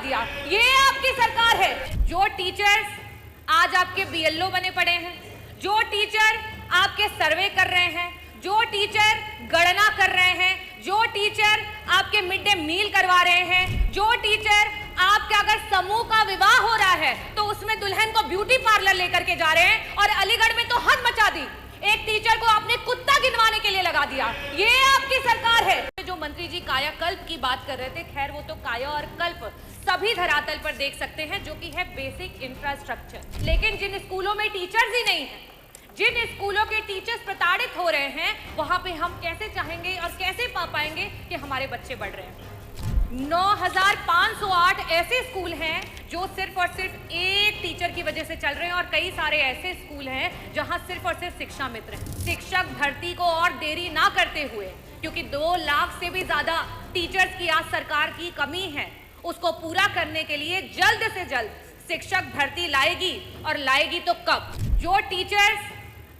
दिया। ये आपकी सरकार है। जो टीचर्स आज आपके बीएलओ बने पड़े हैं, जो टीचर आपके सर्वे कर रहे हैं, जो टीचर गणना कर रहे हैं, जो टीचर आपके मिड डे मील करवा रहे हैं, जो टीचर आपका अगर समूह का विवाह हो रहा है तो उसमें दुल्हन को ब्यूटी पार्लर लेकर के जा रहे हैं, और अलीगढ़ में तो हद मचा दी। एक टीचर को आपने कुत्ता गिनवाने के लिए लगा दिया। ये आपकी सरकार है। जो मंत्री जी कायाकल्प की बात कर रहे थे, खैर वो तो काया और कल्प सभी धरातल पर देख सकते हैं, जो कि है बेसिक इंफ्रास्ट्रक्चर। लेकिन जिन स्कूलों में टीचर्स ही नहीं है, जिन स्कूलों के टीचर्स प्रताड़ित हो रहे हैं, वहां पे हम कैसे चाहेंगे और कैसे पा पाएंगे कि हमारे बच्चे बढ़ रहे हैं। 9508 ऐसे स्कूल हैं जो सिर्फ और सिर्फ एक टीचर की वजह से चल रहे हैं, और कई सारे ऐसे स्कूल हैं जहां सिर्फ और सिर्फ शिक्षा मित्र हैं। शिक्षक भर्ती को और देरी ना करते हुए, क्योंकि 2 लाख से भी ज्यादा टीचर्स की आज सरकार की कमी है, उसको पूरा करने के लिए जल्द से जल्द शिक्षक भर्ती लाएगी, और लाएगी तो कब। जो टीचर्स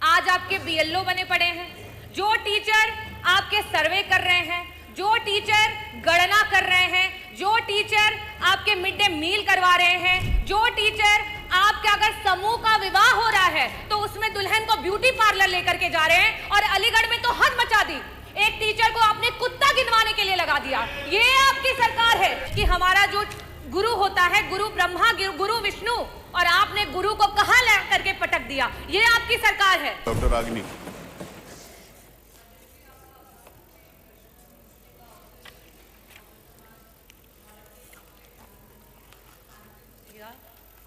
आज आपके बीएलओ बने पड़े हैं, जो टीचर आपके सर्वे कर रहे हैं, जो टीचर गणना कर रहे हैं, जो टीचर आपके मिड डे मील करवा रहे हैं, जो टीचर आपका अगर समूह का विवाह हो रहा है तो उसमें दुल्हन को ब्यूटी पार्लर लेकर के जा रहे हैं, और अलीगढ़ में तो हद मचा दी। एक टीचर को आपने कुत्ता गिनवाने के लिए लगा दिया। ये आपकी सरकार है कि हमारा जो गुरु होता है, गुरु ब्रह्मा, गुरु विष्णु, और आपने गुरु को कहां ला करके पटक दिया। ये आपकी सरकार है। डॉक्टर रागिनी।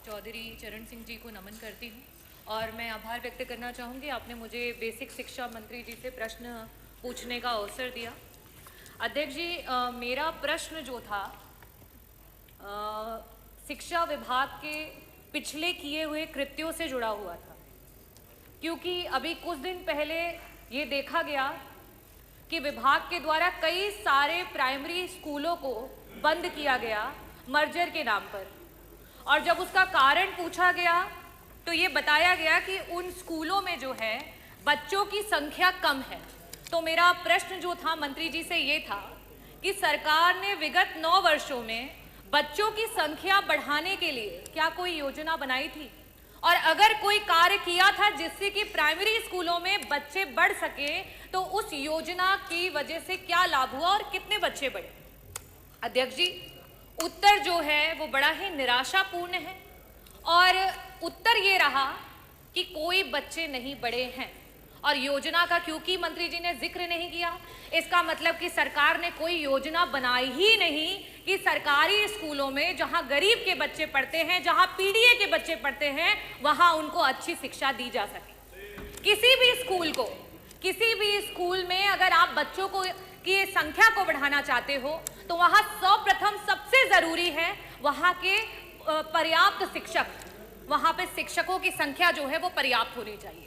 चौधरी चरण सिंह जी को नमन करती हूँ, और मैं आभार व्यक्त करना चाहूँगी, आपने मुझे बेसिक शिक्षा मंत्री जी से प्रश्न पूछने का अवसर दिया। अध्यक्ष जी, मेरा प्रश्न जो था शिक्षा विभाग के पिछले किए हुए कृत्यों से जुड़ा हुआ था, क्योंकि अभी कुछ दिन पहले ये देखा गया कि विभाग के द्वारा कई सारे प्राइमरी स्कूलों को बंद किया गया मर्जर के नाम पर, और जब उसका कारण पूछा गया तो ये बताया गया कि उन स्कूलों में जो है बच्चों की संख्या कम है। तो मेरा प्रश्न जो था मंत्री जी से ये था कि सरकार ने विगत 9 वर्षों में बच्चों की संख्या बढ़ाने के लिए क्या कोई योजना बनाई थी, और अगर कोई कार्य किया था जिससे कि प्राइमरी स्कूलों में बच्चे बढ़ सके, तो उस योजना की वजह से क्या लाभ हुआ और कितने बच्चे बढ़े। अध्यक्ष जी, उत्तर जो है वो बड़ा ही निराशापूर्ण है, और उत्तर ये रहा कि कोई बच्चे नहीं बढ़े हैं। और योजना का क्योंकि मंत्री जी ने जिक्र नहीं किया, इसका मतलब कि सरकार ने कोई योजना बनाई ही नहीं कि सरकारी स्कूलों में जहां गरीब के बच्चे पढ़ते हैं, जहां पीडीए के बच्चे पढ़ते हैं, वहां उनको अच्छी शिक्षा दी जा सके। किसी भी स्कूल में अगर आप बच्चों को की संख्या को बढ़ाना चाहते हो तो वहां सर्वप्रथम सबसे जरूरी है वहां के पर्याप्त शिक्षक, वहां पे शिक्षकों की संख्या जो है वो पर्याप्त होनी चाहिए।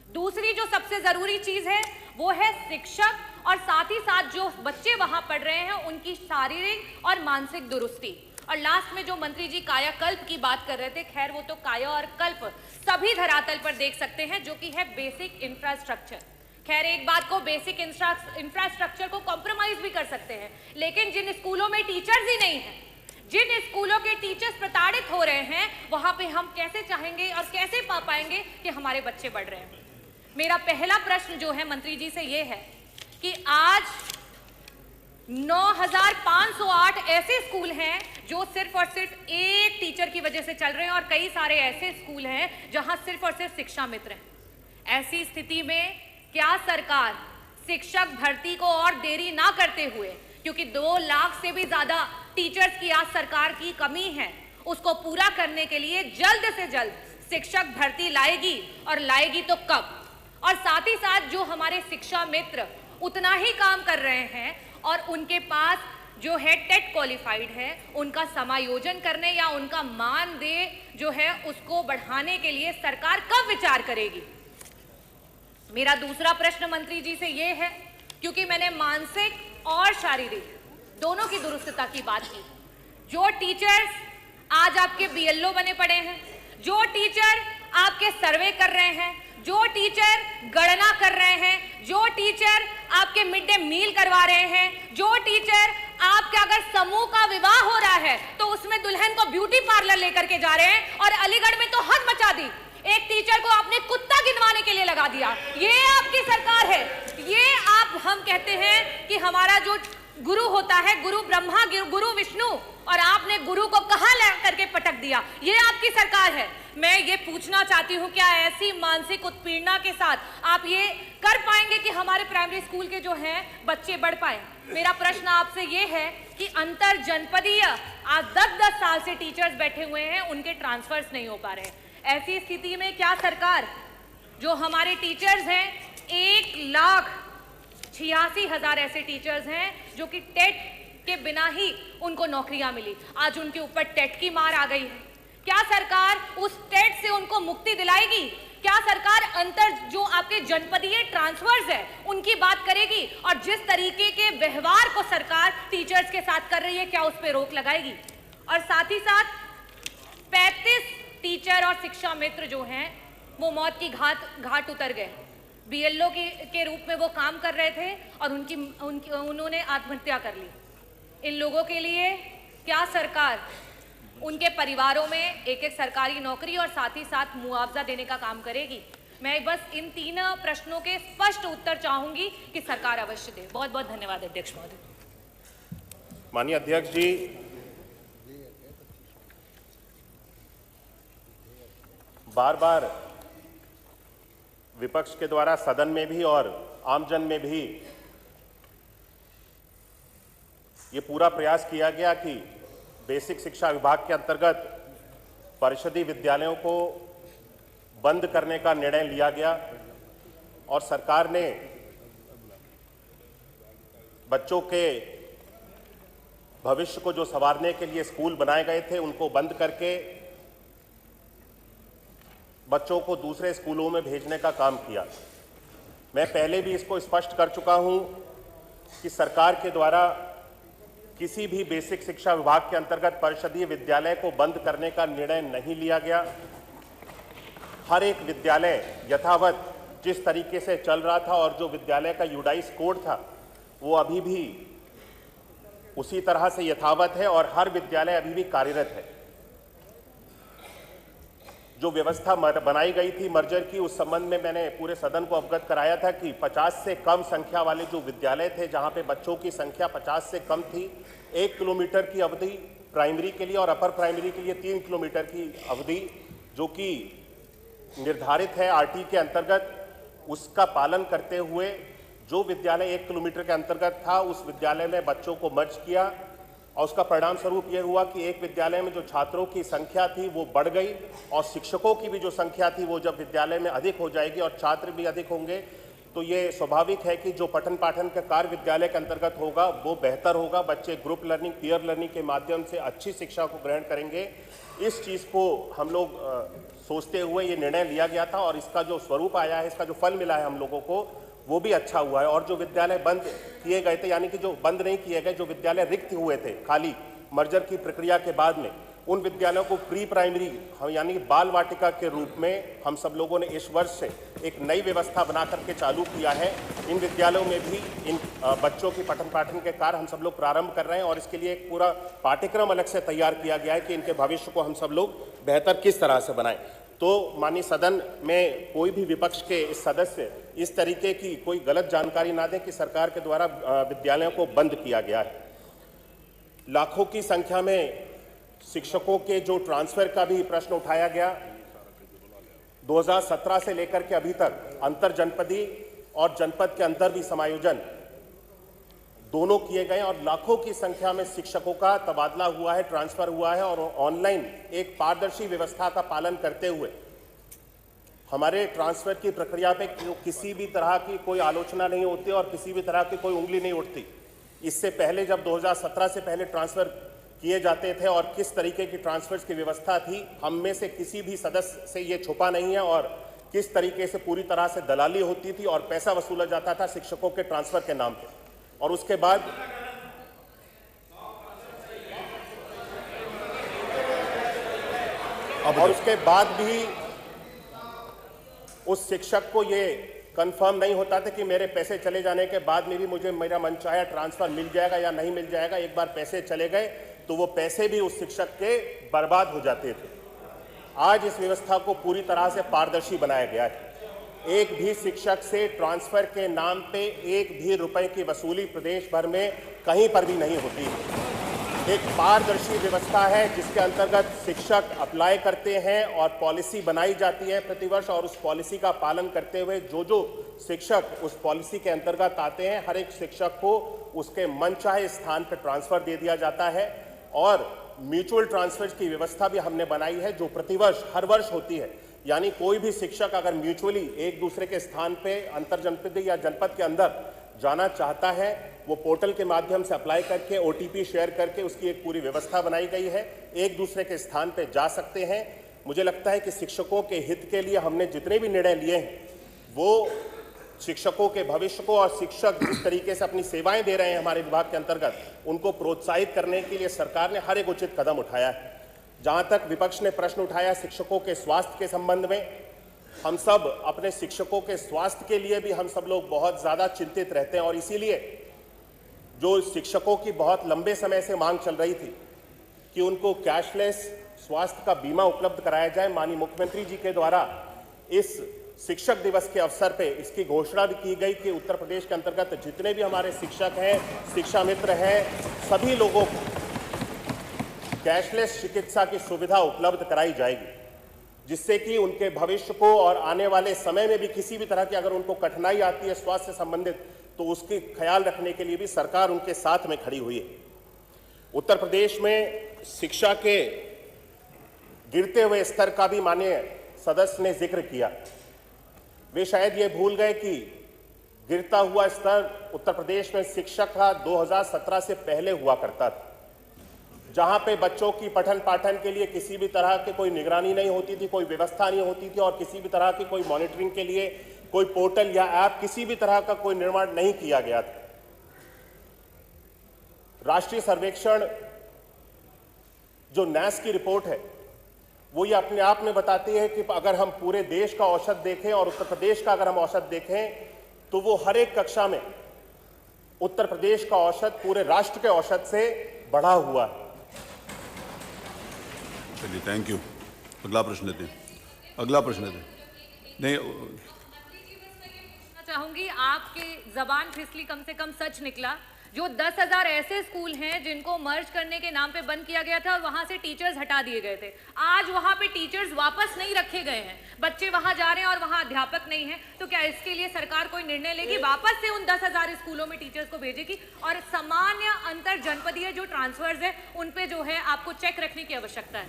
दूसरी जो सबसे जरूरी चीज है वो है शिक्षक, और साथ ही साथ जो बच्चे वहां पढ़ रहे हैं उनकी शारीरिक और मानसिक दुरुस्ती। और लास्ट में जो मंत्री जी कायाकल्प की बात कर रहे थे, खैर वो तो काया और कल्प सभी धरातल पर देख सकते हैं, जो कि है बेसिक इंफ्रास्ट्रक्चर। खैर एक बात को, बेसिक इंफ्रास्ट्रक्चर को कॉम्प्रोमाइज भी कर सकते हैं, लेकिन जिन स्कूलों में टीचर्स ही नहीं है, जिन स्कूलों के टीचर्स प्रताड़ित हो रहे हैं, वहां पे हम कैसे चाहेंगे और कैसे पा पाएंगे कि हमारे बच्चे बढ़ रहे हैं। मेरा पहला प्रश्न जो है मंत्री जी से ये है कि आज 9508 ऐसे स्कूल हैं जो सिर्फ और सिर्फ एक टीचर की वजह से चल रहे हैं, और कई सारे ऐसे स्कूल हैं जहां सिर्फ और सिर्फ शिक्षा मित्र हैं। ऐसी स्थिति में क्या सरकार शिक्षक भर्ती को और देरी ना करते हुए, क्योंकि 2 लाख से भी ज्यादा टीचर्स की आज सरकार की कमी है, उसको पूरा करने के लिए जल्द से जल्द शिक्षक भर्ती लाएगी, और लाएगी तो कब। और साथ ही साथ जो हमारे शिक्षा मित्र उतना ही काम कर रहे हैं और उनके पास जो है टेट क्वालिफाइड है, उनका समायोजन करने या उनका मानदेय जो है उसको बढ़ाने के लिए सरकार कब विचार करेगी। मेरा दूसरा प्रश्न मंत्री जी से ये है, क्योंकि मैंने मानसिक और शारीरिक दोनों की दुरुस्तता की बात की। जो टीचर्स आज आपके बीएलओ बने पड़े हैं, जो टीचर आपके सर्वे कर रहे हैं, जो टीचर गणना कर रहे हैं, जो टीचर आपके मिड डे मील करवा रहे हैं, जो टीचर आपका अगर समूह का विवाह हो रहा है तो उसमें दुल्हन को ब्यूटी पार्लर लेकर के जा रहे हैं, और अलीगढ़ में तो हद मचा दी, एक टीचर को आपने कुत्ता गिनवाने के लिए लगा दिया। ये आपकी सरकार है। ये हम कहते हैं कि हमारा जो गुरु होता है, गुरु ब्रह्मा, गुरु विष्णु, और आपने गुरु को कहां ला करके पटक दिया। ये आपकी सरकार है। मैं ये पूछना चाहती हूं, क्या ऐसी मानसिक उत्पीड़ना के साथ आप ये कर पाएंगे कि हमारे प्राइमरी स्कूल के जो हैं बच्चे बढ़ पाए? मेरा प्रश्न आपसे ये है कि अंतर जनपदीय आज 10-10 साल से टीचर्स बैठे हुए हैं, उनके ट्रांसफर्स नहीं हो पा रहे हैं। ऐसी स्थिति में क्या सरकार, जो हमारे टीचर्स हैं 1,86,000 ऐसे टीचर्स हैं जो कि टेट के बिना ही उनको नौकरियां मिली, आज उनके ऊपर टेट की मार आ गई है। क्या सरकार उस टेट से उनको मुक्ति दिलाएगी? क्या सरकार अंतर जो आपके जनपदीय ट्रांसफर्स है उनकी बात करेगी? और जिस तरीके के व्यवहार को सरकार टीचर्स के साथ कर रही है, क्या उस पर रोक लगाएगी? और साथ ही साथ 35 टीचर और शिक्षा मित्र जो हैं वो मौत की घाट उतर गए। बीएलओ के रूप में वो काम कर रहे थे और उन्होंने आत्महत्या कर ली। इन लोगों के लिए क्या सरकार उनके परिवारों में एक सरकारी नौकरी और साथ ही साथ मुआवजा देने का काम करेगी? मैं बस इन 3 प्रश्नों के स्पष्ट उत्तर चाहूंगी कि सरकार अवश्य दे। बहुत बहुत धन्यवाद अध्यक्ष महोदय। माननीय अध्यक्ष जी, बार बार विपक्ष के द्वारा सदन में भी और आमजन में भी ये पूरा प्रयास किया गया कि बेसिक शिक्षा विभाग के अंतर्गत परिषदीय विद्यालयों को बंद करने का निर्णय लिया गया और सरकार ने बच्चों के भविष्य को जो संवारने के लिए स्कूल बनाए गए थे उनको बंद करके बच्चों को दूसरे स्कूलों में भेजने का काम किया। मैं पहले भी इसको स्पष्ट कर चुका हूं कि सरकार के द्वारा किसी भी बेसिक शिक्षा विभाग के अंतर्गत परिषदीय विद्यालय को बंद करने का निर्णय नहीं लिया गया। हर एक विद्यालय यथावत जिस तरीके से चल रहा था और जो विद्यालय का यूडाइस कोड था वो अभी भी उसी तरह से यथावत है और हर विद्यालय अभी भी कार्यरत है। जो व्यवस्था बनाई गई थी मर्जर की, उस संबंध में मैंने पूरे सदन को अवगत कराया था कि 50 से कम संख्या वाले जो विद्यालय थे जहां पे बच्चों की संख्या 50 से कम थी, 1 किलोमीटर की अवधि प्राइमरी के लिए और अपर प्राइमरी के लिए 3 किलोमीटर की अवधि जो कि निर्धारित है आरटी के अंतर्गत, उसका पालन करते हुए जो विद्यालय 1 किलोमीटर के अंतर्गत था उस विद्यालय में बच्चों को मर्ज किया और उसका परिणाम स्वरूप यह हुआ कि एक विद्यालय में जो छात्रों की संख्या थी वो बढ़ गई और शिक्षकों की भी जो संख्या थी वो जब विद्यालय में अधिक हो जाएगी और छात्र भी अधिक होंगे तो ये स्वाभाविक है कि जो पठन पाठन का कार्य विद्यालय के अंतर्गत होगा वो बेहतर होगा। बच्चे ग्रुप लर्निंग, पीयर लर्निंग के माध्यम से अच्छी शिक्षा को ग्रहण करेंगे। इस चीज़ को हम लोग सोचते हुए ये निर्णय लिया गया था और इसका जो स्वरूप आया है, इसका जो फल मिला है हम लोगों को, वो भी अच्छा हुआ है। और जो विद्यालय बंद किए गए थे, यानी कि जो बंद नहीं किए गए, जो विद्यालय रिक्त हुए थे खाली मर्जर की प्रक्रिया के बाद में, उन विद्यालयों को प्री प्राइमरी यानी कि बाल वाटिका के रूप में हम सब लोगों ने इस वर्ष से एक नई व्यवस्था बना करके चालू किया है। इन विद्यालयों में भी इन बच्चों की पठन पाठन के कार्य हम सब लोग प्रारंभ कर रहे हैं और इसके लिए एक पूरा पाठ्यक्रम अलग से तैयार किया गया है कि इनके भविष्य को हम सब लोग बेहतर किस तरह से बनाएं। तो माननीय सदन में कोई भी विपक्ष के सदस्य इस तरीके की कोई गलत जानकारी ना दें कि सरकार के द्वारा विद्यालयों को बंद किया गया है। लाखों की संख्या में शिक्षकों के जो ट्रांसफर का भी प्रश्न उठाया गया, 2017 से लेकर के अभी तक अंतर जनपदी और जनपद के अंदर भी समायोजन दोनों किए गए और लाखों की संख्या में शिक्षकों का तबादला हुआ है, ट्रांसफर हुआ है और ऑनलाइन एक पारदर्शी व्यवस्था का पालन करते हुए हमारे ट्रांसफर की प्रक्रिया पे किसी भी तरह की कोई आलोचना नहीं होती और किसी भी तरह की कोई उंगली नहीं उठती। इससे पहले जब 2017 से पहले ट्रांसफर किए जाते थे और किस तरीके की ट्रांसफर्स की व्यवस्था थी, हम में से किसी भी सदस्य से ये छुपा नहीं है और किस तरीके से पूरी तरह से दलाली होती थी और पैसा वसूला जाता था शिक्षकों के ट्रांसफर के नाम पे। और उसके बाद भी उस शिक्षक को ये कंफर्म नहीं होता था कि मेरे पैसे चले जाने के बाद में भी मुझे मेरा मनचाहा ट्रांसफर मिल जाएगा या नहीं मिल जाएगा। एक बार पैसे चले गए तो वो पैसे भी उस शिक्षक के बर्बाद हो जाते थे। आज इस व्यवस्था को पूरी तरह से पारदर्शी बनाया गया है। एक भी शिक्षक से ट्रांसफर के नाम पे एक भी रुपए की वसूली प्रदेश भर में कहीं पर भी नहीं होती है। एक पारदर्शी व्यवस्था है जिसके अंतर्गत शिक्षक अप्लाई करते हैं और पॉलिसी बनाई जाती है प्रतिवर्ष, और उस पॉलिसी का पालन करते हुए जो शिक्षक उस पॉलिसी के अंतर्गत आते हैं, हर एक शिक्षक को उसके मनचाहे स्थान पर ट्रांसफर दे दिया जाता है। और म्यूचुअल ट्रांसफर की व्यवस्था भी हमने बनाई है जो प्रतिवर्ष हर वर्ष होती है। यानी कोई भी शिक्षक अगर म्यूचुअली एक दूसरे के स्थान पे अंतर जनपद या जनपद के अंदर जाना चाहता है, वो पोर्टल के माध्यम से अप्लाई करके OTP शेयर करके उसकी एक पूरी व्यवस्था बनाई गई है, एक दूसरे के स्थान पे जा सकते हैं। मुझे लगता है कि शिक्षकों के हित के लिए हमने जितने भी निर्णय लिए हैं वो शिक्षकों के भविष्य को और शिक्षक जिस तरीके से अपनी सेवाएं दे रहे हैं हमारे विभाग के अंतर्गत, उनको प्रोत्साहित करने के लिए सरकार ने हर एक उचित कदम उठाया है। जहां तक विपक्ष ने प्रश्न उठाया शिक्षकों के स्वास्थ्य के संबंध में, हम सब अपने शिक्षकों के स्वास्थ्य के लिए भी हम सब लोग बहुत ज़्यादा चिंतित रहते हैं। और इसीलिए जो शिक्षकों की बहुत लंबे समय से मांग चल रही थी कि उनको कैशलेस स्वास्थ्य का बीमा उपलब्ध कराया जाए, माननीय मुख्यमंत्री जी के द्वारा इस शिक्षक दिवस के अवसर पे इसकी घोषणा भी की गई कि उत्तर प्रदेश के अंतर्गत जितने भी हमारे शिक्षक हैं, शिक्षा मित्र हैं, सभी लोगों को कैशलेस चिकित्सा की सुविधा उपलब्ध कराई जाएगी, जिससे कि उनके भविष्य को और आने वाले समय में भी किसी भी तरह की अगर उनको कठिनाई आती है स्वास्थ्य से संबंधित, तो उसके ख्याल रखने के लिए भी सरकार उनके साथ में खड़ी हुई है। उत्तर प्रदेश में शिक्षा के गिरते हुए स्तर का भी माननीय सदस्य ने जिक्र किया। वे शायद ये भूल गए कि गिरता हुआ स्तर उत्तर प्रदेश में शिक्षक का 2017 से पहले हुआ करता था, जहां पे बच्चों की पठन पाठन के लिए किसी भी तरह की कोई निगरानी नहीं होती थी, कोई व्यवस्था नहीं होती थी और किसी भी तरह की कोई मॉनिटरिंग के लिए कोई पोर्टल या ऐप किसी भी तरह का कोई निर्माण नहीं किया गया था। राष्ट्रीय सर्वेक्षण जो NAS की रिपोर्ट है वो ये अपने आप में बताती है कि अगर हम पूरे देश का औसत देखें और उत्तर प्रदेश का अगर हम औसत देखें तो वो हर एक कक्षा में उत्तर प्रदेश का औसत पूरे राष्ट्र के औसत से बढ़ा हुआ है। चलिए, थैंक यू। अगला प्रश्न लेते हैं। अगला प्रश्न लेते हैं। नहीं, चाहूंगी आपके जबान फिसली कम से कम सच निकला। जो 10,000 ऐसे स्कूल हैं जिनको मर्ज करने के नाम पे बंद किया गया था और वहां से टीचर्स हटा दिए गए थे, आज वहां पे टीचर्स वापस नहीं रखे गए हैं, बच्चे वहां जा रहे हैं और वहां अध्यापक नहीं है, तो क्या इसके लिए सरकार कोई निर्णय लेगी, वापस से उन 10,000 स्कूलों में टीचर्स को भेजेगी और सामान्य अंतर जनपदीय जो ट्रांसफर्स है उन पे जो है आपको चेक रखने की आवश्यकता है?